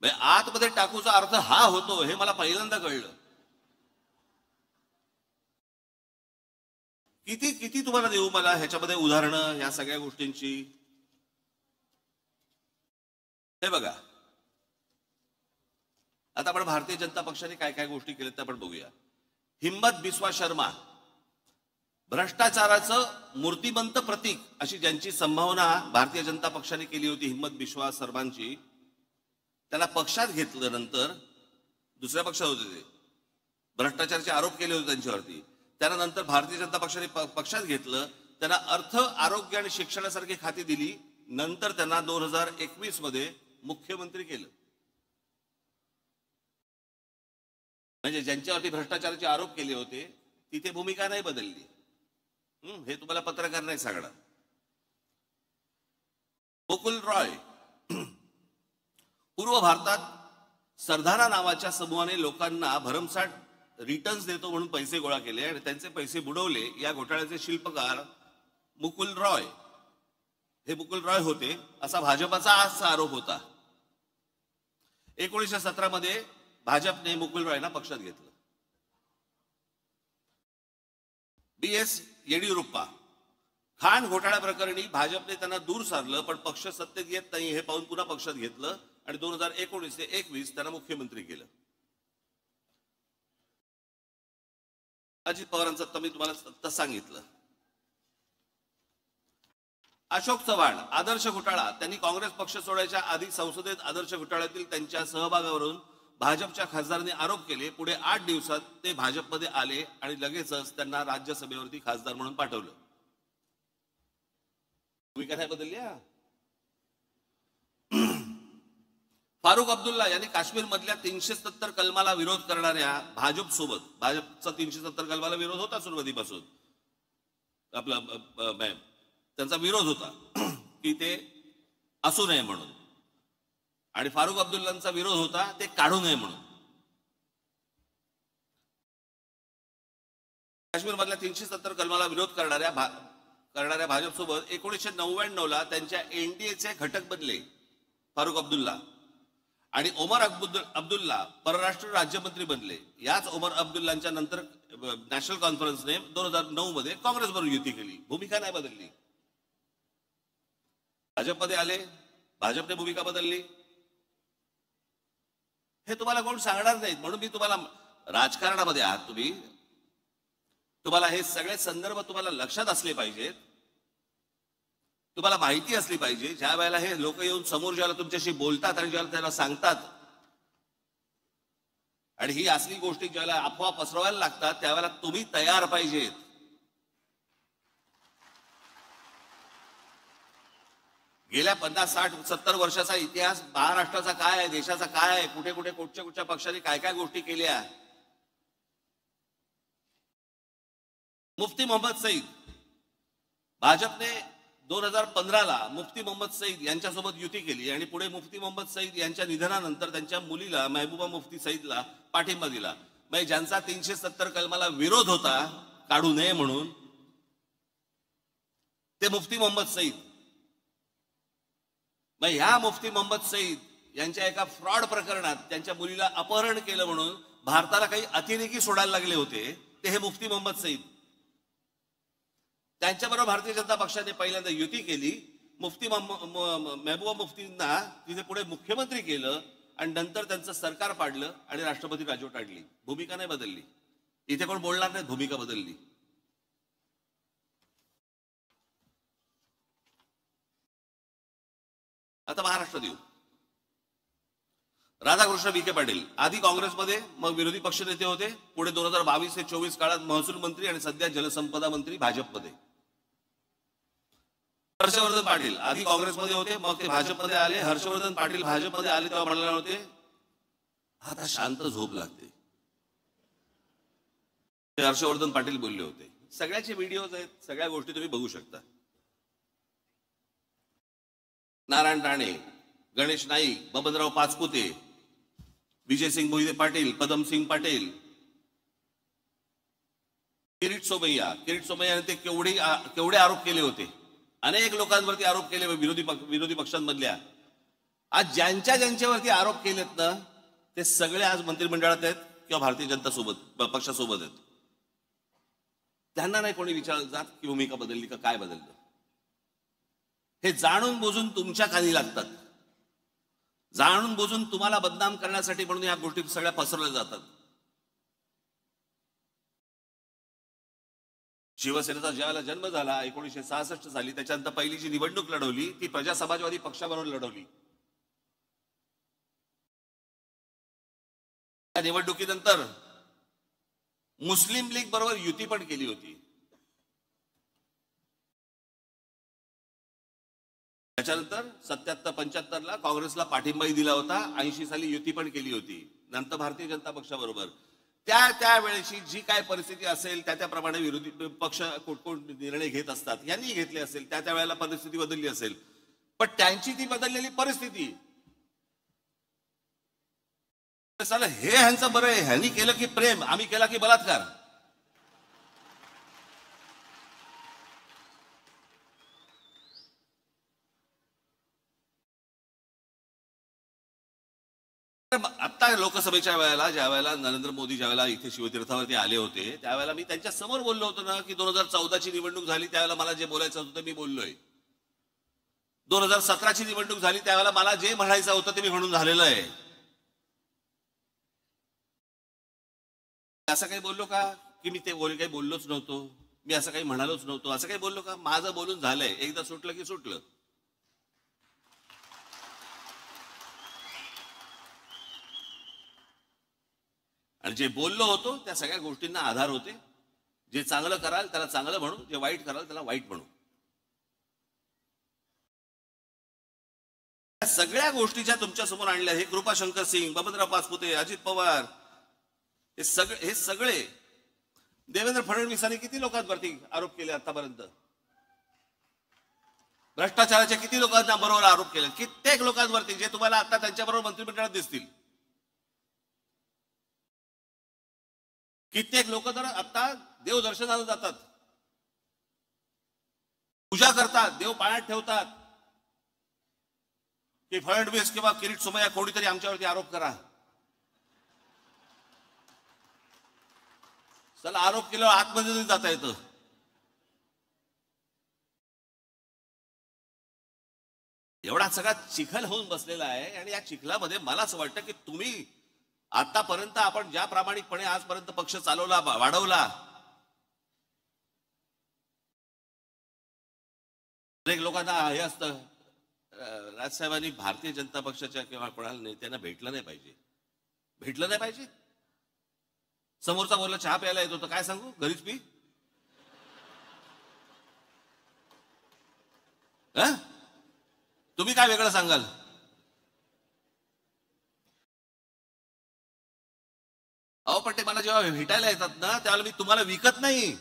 आतमध्ये टाकूचा अर्थ हा होतो हे मला पहिल्यांदा कळलं. किती किती तुम्हाला देऊ मला ह्याच्यामध्ये उदाहरणं या सगळ्या गोष्टींची. हे बघा आता आपण भारतीय जनता पक्षाने काय काय गोष्टी केल्यात ते आपण बघूया. हिम्मत बिस्वा शर्मा भ्रष्टाचाराचं मूर्तिमंत प्रतीक अशी ज्यांची संभावना भारतीय जनता पक्षाने केली होती, हिम्मत बिस्वा शर्मांची, त्याला पक्षात घेतलं. नंतर दुसऱ्या पक्षात होते ते, भ्रष्टाचाराचे आरोप केले होते त्यांच्यावरती. त्यानंतर भारतीय जनता पक्षाने पक्षात घेतलं. त्यांना अर्थ, आरोग्य आणि शिक्षणासारखी खाती दिली. नंतर त्यांना 2021 मध्ये मुख्यमंत्री केलं. म्हणजे ज्यांच्यावरती भ्रष्टाचाराचे आरोप केले होते तिथे भूमिका नाही बदलली. हे तुम्हाला पत्रकार नाही सांगणार. मुकुल रॉय पूर्व भारतात सरदारा नावाच्या समूहाने लोकांना भरमसाठ रिटर्न्स देतो म्हणून पैसे गोळा केले आणि त्यांचे पैसे बुडवले. या घोटाळ्याचे शिल्पकार मुकुल रॉय हे मुकुल रॉय होते असा भाजपाचा आजचा आरोप होता. 1917 मध्ये भाजपने मुकुल रॉयना पक्षात घेतलं. BS येडियुरप्पा खाण घोटाळ्या प्रकरणी भाजपने त्यांना दूर सारलं, पण पक्ष सत्तेत येत नाही हे पाहून पुन्हा पक्षात घेतलं आणि 2019 ते 21 त्यांना मुख्यमंत्री केलं. अजित पवारांचा तर मी तुम्हाला सांगितलं. अशोक चव्हाण आदर्श घोटाळा, त्यांनी काँग्रेस पक्ष सोडायच्या आधी संसदेत आदर्श घोटाळ्यातील त्यांच्या सहभागावरून भाजपच्या खासदारांनी आरोप केले. पुढे 8 दिवसात ते भाजपमध्ये आले आणि लगेचच त्यांना राज्यसभेवरती खासदार म्हणून पाठवलं. भूमिका नाही बदलली. फारुख अब्दुल्ला यांनी काश्मीर मधल्या 370 कलमाला विरोध करणाऱ्या भाजप सोबत, भाजपचा 370 कलमाला विरोध होता सुरुवातीपासून, आपला त्यांचा विरोध होता की ते असू नये म्हणून, आणि फारुख अब्दुल्लांचा विरोध होता ते काढू नये म्हणून. काश्मीर मधल्या 370 कलमाला विरोध करणाऱ्या भाजप सोबत 1999ला त्यांच्या एनडीएचे घटक बनले फारुख अब्दुल्ला, आणि ओमर अब्दुल्ला परराष्ट्र राज्यमंत्री बनले. याच ओमर अब्दुल्लांच्या नंतर नॅशनल कॉन्फरन्सने 2009 मध्ये काँग्रेसबरोबर युती केली. भूमिका नाही बदलली. भाजपमध्ये आले, भाजपने भूमिका बदलली. हे तुम्हाला कोण सांगणार नाहीत. म्हणून मी तुम्हाला, राजकारणामध्ये आहात तुम्ही, तुम्हाला हे सगळे संदर्भ तुम्हाला लक्षात असले पाहिजेत, तुम्हाला माहिती असली पाहिजे. ज्या वेळेला हे लोक येऊन समोर ज्याला तुमच्याशी बोलतात आणि ज्याला त्याला सांगतात, आणि ही असली गोष्टी ज्याला अफवा पसरवायला लागतात, त्यावेळेला तुम्ही तयार पाहिजेत. गेल्या 50, 60, 70 वर्षाचा इतिहास महाराष्ट्राचा काय आहे, देशाचा काय आहे, कुठे कुठे कुठच्या पक्षाने काय काय गोष्टी केल्या. मुफ्ती मोहम्मद सईद, भाजपने 2015ला मुफ्ती मोहम्मद सईद यांच्यासोबत युती केली, आणि पुढे मुफ्ती मोहम्मद सईद यांच्या निधनानंतर त्यांच्या मुलीला महबूबा मुफ्ती सईदला पाठिंबा दिला. म्हणजे ज्यांचा 370 कलमाला विरोध होता काढू नये म्हणून, ते मुफ्ती मोहम्मद सईद. मग ह्या मुफ्ती मोहम्मद सईद यांच्या एका फ्रॉड प्रकरणात त्यांच्या मुलीला अपहरण केलं म्हणून भारताला काही अतिरेकी सोडायला लागले होते, ते हे मुफ्ती मोहम्मद सईद. त्यांच्याबरोबर भारतीय जनता पक्षाने पहिल्यांदा युती केली. मुफ्ती महबूबा मुफ्तींना तिथे पुढे मुख्यमंत्री केलं, आणि नंतर त्यांचं सरकार पाडलं आणि राष्ट्रपती राजवट आणली. भूमिका नाही बदलली. इथे कोण बोलणार नाही भूमिका बदलली. आता महाराष्ट्र देऊ. राधाकृष्ण विखे पाटील आधी काँग्रेसमध्ये, मग विरोधी पक्षनेते होते. पुढे 2022 ते 24 काळात महसूल मंत्री आणि सध्या जलसंपदा मंत्री भाजपमध्ये. हर्षवर्धन पाटील आधी काँग्रेसमध्ये होते, मग ते भाजपमध्ये आले. हर्षवर्धन पाटील भाजपमध्ये आले तेव्हा म्हणाले होते आता शांत झोप लागते. ते हर्षवर्धन पाटील बोलले होते. सगळ्याचे व्हिडिओज आहेत, सगळ्या गोष्टी तुम्ही बघू शकता. नारायण राणे, गणेश नाईक, बबनराव पाचपुते, विजयसिंग मोहिते पाटील, पदमसिंग पाटील, किरीट सोमय्या ते केवढे आरोप केले होते. अनेक लोकांवरती आरोप केले विरोधी पक्षांमधल्या. आज ज्यांच्यावरती आरोप केलेत ना, ते सगळे आज मंत्रिमंडळात आहेत किंवा भारतीय जनता पक्षासोबत आहेत. त्यांना नाही कोणी विचारत जात की भूमिका बदलली का काय बदललं. हे जाणून बुजून तुमच्या खाली लागतात. जाणून बुजून तुम्हाला बदनाम करण्यासाठी म्हणून या गोष्टी सगळ्या पसरल्या जातात. शिवसेनेचा ज्यावेळेला जन्म झाला 1966 साली, त्याच्यानंतर पहिली जी निवडणूक लढवली ती प्रजा समाजवादी पक्षाबरोबर लढवली. त्या निवडणुकीनंतर मुस्लिम लीग बरोबर युती पण केली होती. त्याच्यानंतर 77-75ला काँग्रेसला पाठिंबाही दिला होता. 80 साली युती पण केली होती. नंतर भारतीय जनता पक्षाबरोबर त्या वेळेची जी काय परिस्थिती असेल त्याप्रमाणे विरोधी पक्ष कोण निर्णय घेत असतात, यांनी घेतले असेल, त्या वेळेला परिस्थिती बदलली असेल. पण त्यांची ती बदललेली परिस्थिती, हे ह्यांचं बरं आहे, ह्यांनी केलं की प्रेम, आम्ही केला की बलात्कार. आता लोकसभेच्या वेळेला ज्या वेळेला नरेंद्र मोदी ज्यावेळेला इथे शिवतीर्थावरती आले होते, त्यावेळेला मी त्यांच्या समोर बोललो होतो ना की 2014ची निवडणूक झाली त्यावेळेला मला जे बोलायचं होतं ते मी बोललोय. 2017ची निवडणूक झाली त्यावेळेला मला जे म्हणायचं होतं ते मी म्हणून झालेलं आहे. असं काही बोललो का की मी ते काही बोललोच नव्हतो, मी असं काही म्हणालोच नव्हतो, असं काही बोललो का? माझं बोलून झालंय. एकदा सुटलं की सुटलं. आणि जे बोललो होतो त्या सगळ्या गोष्टींना आधार होते. जे चांगलं कराल त्याला चांगलं म्हणू, जे वाईट कराल त्याला वाईट म्हणू. सगळ्या गोष्टीच्या तुमच्या समोर आणल्या. हे कृपाशंकर सिंग, बबनराव पाचपुते, अजित पवार, हे सगळे देवेंद्र फडणवीसांनी किती लोकांवरती आरोप केले आतापर्यंत? भ्रष्टाचाराचे किती लोकांना बरोबर आरोप केले? कित्येक लोकांवरती, जे तुम्हाला आता त्यांच्याबरोबर मंत्रिमंडळात दिसतील. कित्येक लोक तर आता देवदर्शनाला जातात, पूजा करतात, देव पाण्यात ठेवतात की फडणवीस किंवा किरीट सोमय्या कोणीतरी आमच्यावरती आरोप करा. चला, आरोप केल्यावर आतमध्ये जाता येतं. एवढा सगळा चिखल होऊन बसलेला आहे. आणि या चिखलामध्ये मला असं वाटतं की तुम्ही आतापर्यंत, आपण ज्या प्रामाणिकपणे आजपर्यंत पक्ष चालवला, वाढवला, अनेक लोकांना हे असतं, राजसाहेबांनी भारतीय जनता पक्षाच्या किंवा कोणाला नेत्यांना भेटलं नाही पाहिजे. समोरचा बोलला चहा प्यायला येतो तर काय सांगू, घरीच पी. तुम्ही काय वेगळं सांगाल? अहो पण ते मला जेव्हा भेटायला येतात ना, त्यावेळेला मी तुम्हाला विकत नाही.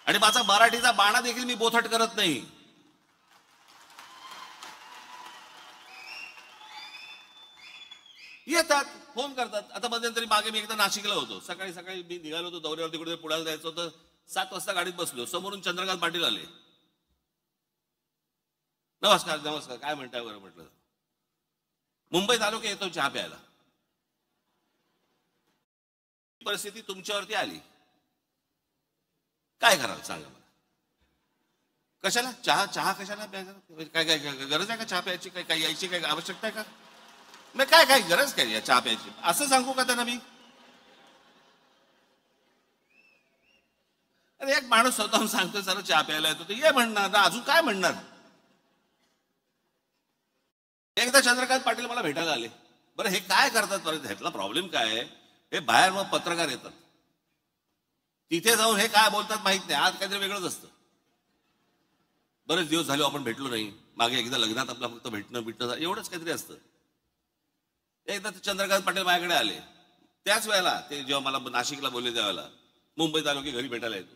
आणि माझा मराठीचा बाणा देखील मी बोथट करत नाही. येतात, फोन करतात. आता मध्यंतरी मागे मी एकदा नाशिकला होतो. सकाळी मी निघालो होतो दौऱ्यावरती, कुठे पुण्याला जायचं होतं. 7 वाजता गाडीत बसलो. समोरून चंद्रकांत पाटील आले. नमस्कार, काय म्हणताय बरं म्हटलं. मुंबईत आलो की येतो चहा प्यायला. परिस्थिती तुमच्यावरती आली, काय कराल सांगा मला. कशाला चहा कशाला प्यायचा? काय गरज आहे का चहा प्यायची? काय यायची काय आवश्यकता आहे का? नाही, काय गरज काय या चहा प्यायची असं सांगू का त्यांना मी? अरे एक माणूस स्वतःहून सांगतो सर चहा प्यायला येतो, तर ये म्हणणार ना, अजून काय म्हणणार. एकदा चंद्रकांत पाटील मला भेटायला आले. बरं हे काय करतात परत, ह्यातला प्रॉब्लेम काय आहे? हे बाहेर मग पत्रकार येतात, तिथे जाऊन हे काय बोलतात माहित नाही. आज काहीतरी वेगळंच असतं. बरेच दिवस झाले आपण भेटलो नाही. मागे एकदा लग्नात आपला फक्त भेटणं एवढंच काहीतरी असतं. एकदा चंद्रकांत पाटील माझ्याकडे आले. त्याच वेळेला ते जेव्हा मला नाशिकला बोलले त्यावेळेला मुंबईत आलो की घरी भेटायला येतो.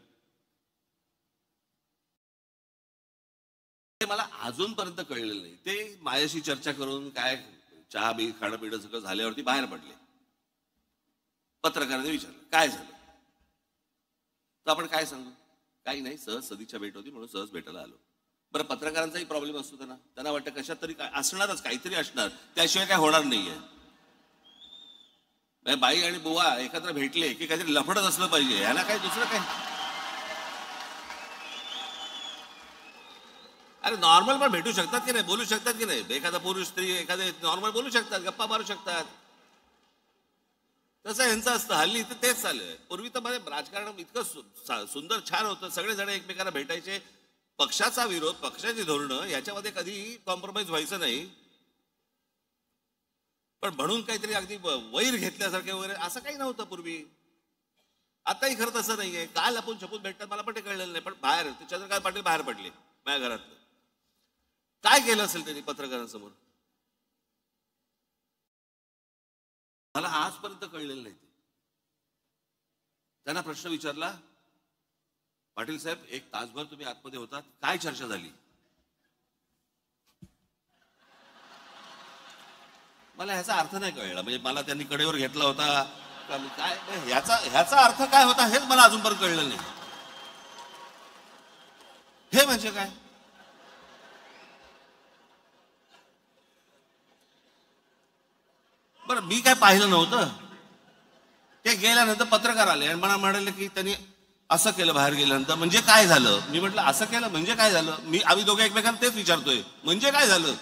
ते मला अजूनपर्यंत कळलेलं नाही. ते माझ्याशी चर्चा करून काय चहा बी खाणं पिणं सगळं झाल्यावरती बाहेर पडले. पत्रकाराने विचारलं काय झालं, तर आपण काय सांगू? काही नाही, सहज सदिच्छा भेट होती म्हणून सहज भेटायला आलो. बरं, पत्रकारांचाही प्रॉब्लेम असतो त्यांना वाटतं कशात तरी काय असणारच, काहीतरी असणार, त्याशिवाय काय होणार नाहीये. बाई आणि बुवा एकत्र भेटले की काहीतरी लफडच असलं पाहिजे, ह्याला काय दुसरं काय. अरे नॉर्मल पण भेटू शकतात की नाही, बोलू शकतात की नाही. एखादा पुरुष स्त्री एखादे नॉर्मल बोलू शकतात, गप्पा मारू शकतात. तसं यांचं असतं. हल्ली तर तेच चाललंय. पूर्वी तर मध्ये राजकारण इतकं सुंदर छान होतं, सगळेजण एकमेकांना भेटायचे. पक्षाचा विरोध, पक्षाची धोरणं याच्यामध्ये कधी कॉम्प्रोमाइज व्हायचं नाही. पण म्हणून काहीतरी अगदी वैर घेतल्यासारखे वगैरे असं काही नव्हतं पूर्वी. आताही खरं तसं नाहीये. काल आपण छपून भेटतात मला पण ते कळलेलं नाही. पण बाहेर ते चंद्रकांत पाटील बाहेर पडले माझ्या घरातलं. काय केलं असेल त्यांनी पत्रकारांसमोर मला आजपर्यंत कळलेलं नाही. त्यांना प्रश्न विचारला, पाटील साहेब 1 तासभर तुम्ही आतमध्ये होतात, काय चर्चा झाली? मला ह्याचा अर्थ नाही कळला. म्हणजे मला त्यांनी कडेवर घेतला होता काय, ह्याचा अर्थ काय होता हेच मला अजूनपर्यंत कळलं नाही. हे म्हणजे काय? बरं, मी काय पाहिलं नव्हतं. ते गेल्यानंतर पत्रकार आले आणि मला म्हणाले की त्यांनी असं केलं बाहेर गेल्यानंतर. म्हणजे काय झालं? मी म्हटलं असं केलं म्हणजे काय झालं? आम्ही दोघे एकमेकांना तेच विचारतोय, म्हणजे काय झालं?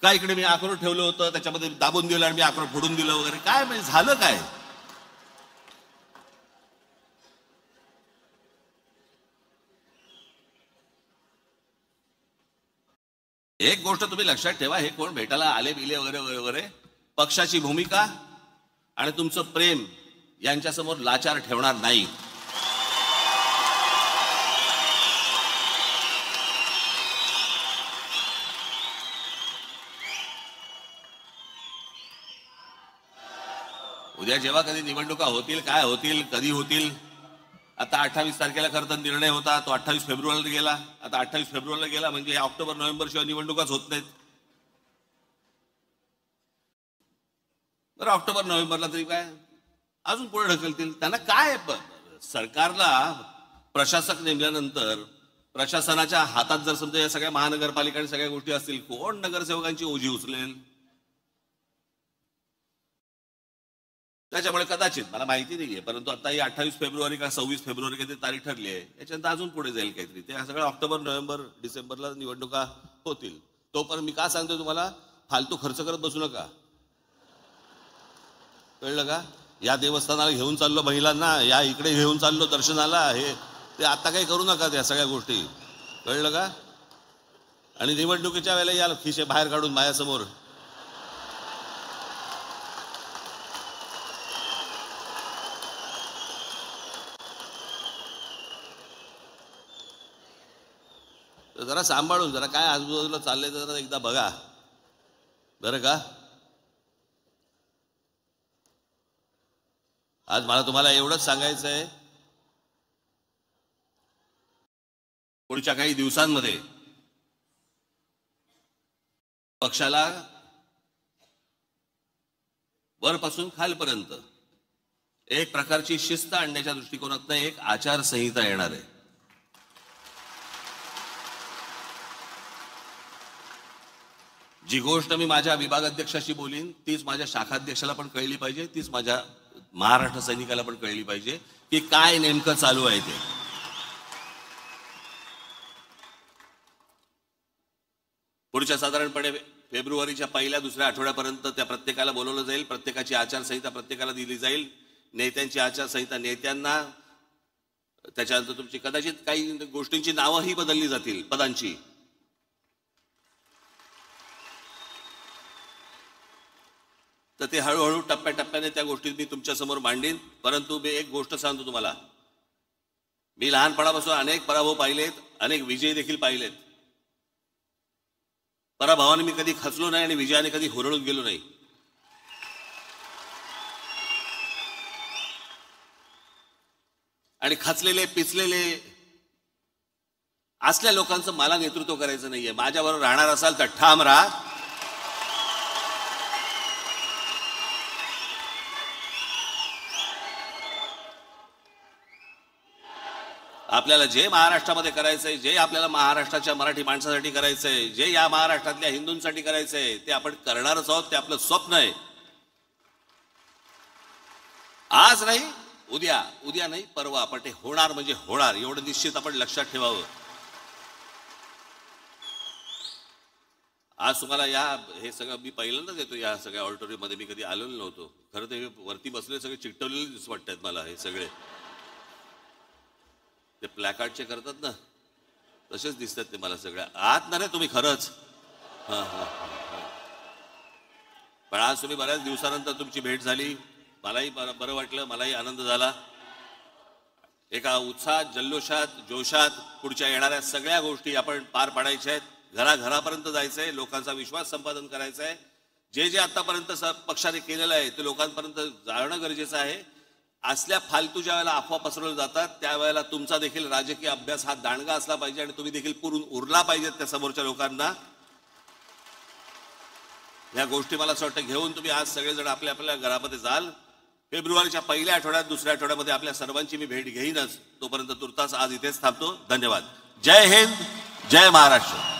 काय इकडे मी अक्रोड ठेवलं होतं, त्याच्यामध्ये दाबून दिलं आणि मी अक्रोड फोडून दिलं वगैरे, काय म्हणजे झालं काय? एक गोष्ट तुम्ही लक्षात ठेवा, हे कोण भेटायला आले बिले वगैरे वगैरे, पक्षाची भूमिका आणि तुमचं प्रेम यांच्यासमोर लाचार ठेवणार नाही. उद्या जेव्हा कधी निवडणुका होतील, काय होतील, कधी होतील, आता 28 तारखेला खरं तर निर्णय होता, तो 28 फेब्रुवारीला गेला. आता 28 फेब्रुवारीला गेला म्हणजे ऑक्टोबर नोव्हेंबर शिवाय निवडणुकाच होत नाहीत. बरं, ऑक्टोबर नोव्हेंबरला तरी काय अजून पुढे ढकलतील. त्यांना काय, सरकारला प्रशासक नेमल्यानंतर प्रशासनाच्या हातात जर समजा या सगळ्या महानगरपालिका आणि सगळ्या गोष्टी असतील, कोण नगरसेवकांची ओझी उचलेल? त्याच्यामुळे कदाचित, मला माहिती नाहीये, परंतु आता ही 28 फेब्रुवारी का 26 फेब्रुवारी काहीतरी तारीख ठरली आहे, याच्यानंतर अजून पुढे जाईल काहीतरी. ते सगळं ऑक्टोबर नोव्हेंबर डिसेंबरला निवडणुका होतील. तोपर्यंत मी का सांगतोय तुम्हाला, फालतू खर्च करत बसू नका. कळलं का? या देवस्थानाला घेऊन चाललो महिलांना, या इकडे घेऊन चाललो दर्शनाला, हे ते आता काही करू नका त्या सगळ्या गोष्टी. कळलं का? आणि निवडणुकीच्या वेळेला या खिशे बाहेर काढून माझ्यासमोर जरा सांभाळून, जरा काय आजूबाजूला चाललंय जरा एकदा बघा बरं का. आज मला तुम्हाला एवढंच सांगायचं आहे, पुढच्या काही दिवसांमध्ये पक्षाला वरपासून खालपर्यंत एक प्रकारची शिस्त आणण्याच्या दृष्टिकोनातून एक आचारसंहिता येणार आहे. जी गोष्ट मी माझ्या विभागाध्यक्षाशी बोलीन तीच माझ्या शाखाध्यक्षाला पण कळली पाहिजे, तीच माझ्या महाराष्ट्र सैनिकाला पण कळली पाहिजे की काय नेमकं चालू आहे ते. पुढच्या साधारणपणे फेब्रुवारीच्या पहिल्या दुसऱ्या आठवड्यापर्यंत त्या प्रत्येकाला बोलवलं जाईल, प्रत्येकाची आचारसंहिता प्रत्येकाला दिली जाईल, नेत्यांची आचारसंहिता नेत्यांना, त्याच्यानंतर तुमची कदाचित काही गोष्टींची नावंही बदलली जातील, पदांची. तर ते हळूहळू टप्प्याटप्प्याने त्या गोष्टी मी तुमच्या समोर मांडीन. परंतु मी एक गोष्ट सांगतो तुम्हाला, मी लहानपणापासून अनेक पराभव पाहिलेत, अनेक विजय देखील पाहिलेत. पराभवाने मी कधी खचलो नाही आणि विजयाने कधी हुरळून गेलो नाही. आणि खचलेले पिचलेले असल्या लोकांचं मला नेतृत्व करायचं नाहीये. माझ्याबरोबर राहणार असाल तर ठाम राहा. आपल्याला जे महाराष्ट्रामध्ये करायचंय, जे आपल्याला महाराष्ट्राच्या मराठी माणसासाठी करायचंय, जे या महाराष्ट्रातल्या हिंदूंसाठी करायचंय ते आपण करणारच आहोत. ते आपलं स्वप्न आहे. आज नाही उद्या, उद्या नाही परवा, पण ते होणार म्हणजे होणार, एवढं निश्चित आपण लक्षात ठेवावं. आज तुम्हाला हे सगळं मी पहिल्यांदाच येतो या सगळ्या ऑडिटोरियम मध्ये. मी कधी आलेलो नव्हतो. खरं ते वरती बसले सगळे चिकटवलेले दिसत वाटतात मला. हे सगळे ते प्लॅकार्डचे करतात ना, तसेच दिसतात ते मला सगळ्या. आत ना रे तुम्ही खरंच. पण आज तुम्ही बऱ्याच दिवसानंतर तुमची भेट झाली, मलाही बरं वाटलं, मलाही आनंद झाला. एका उत्साहात, जल्लोषात, जोशात पुढच्या येणाऱ्या सगळ्या गोष्टी आपण पार पाडायच्या आहेत. घराघरापर्यंत जायचंय, लोकांचा विश्वास संपादन करायचा आहे. जे जे आतापर्यंत पक्षाने केलेलं आहे ते लोकांपर्यंत जाणं गरजेचं आहे. असल्या फालतू ज्या वेळेला अफवा पसरवल्या जातात त्यावेळेला तुमचा देखील राजकीय अभ्यास हा दांडगा असला पाहिजे आणि तुम्ही देखील पुरून उरला पाहिजेत त्या समोरच्या लोकांना. या गोष्टी मला असं वाटतं घेऊन तुम्ही आज सगळेजण आपल्या आपल्या घरामध्ये जाल. फेब्रुवारीच्या पहिल्या आठवड्यात, दुसऱ्या आठवड्यामध्ये आपल्या सर्वांची मी भेट घेईनच. तोपर्यंत तुर्तास आज इथेच थांबतो. धन्यवाद. जय हिंद, जय महाराष्ट्र.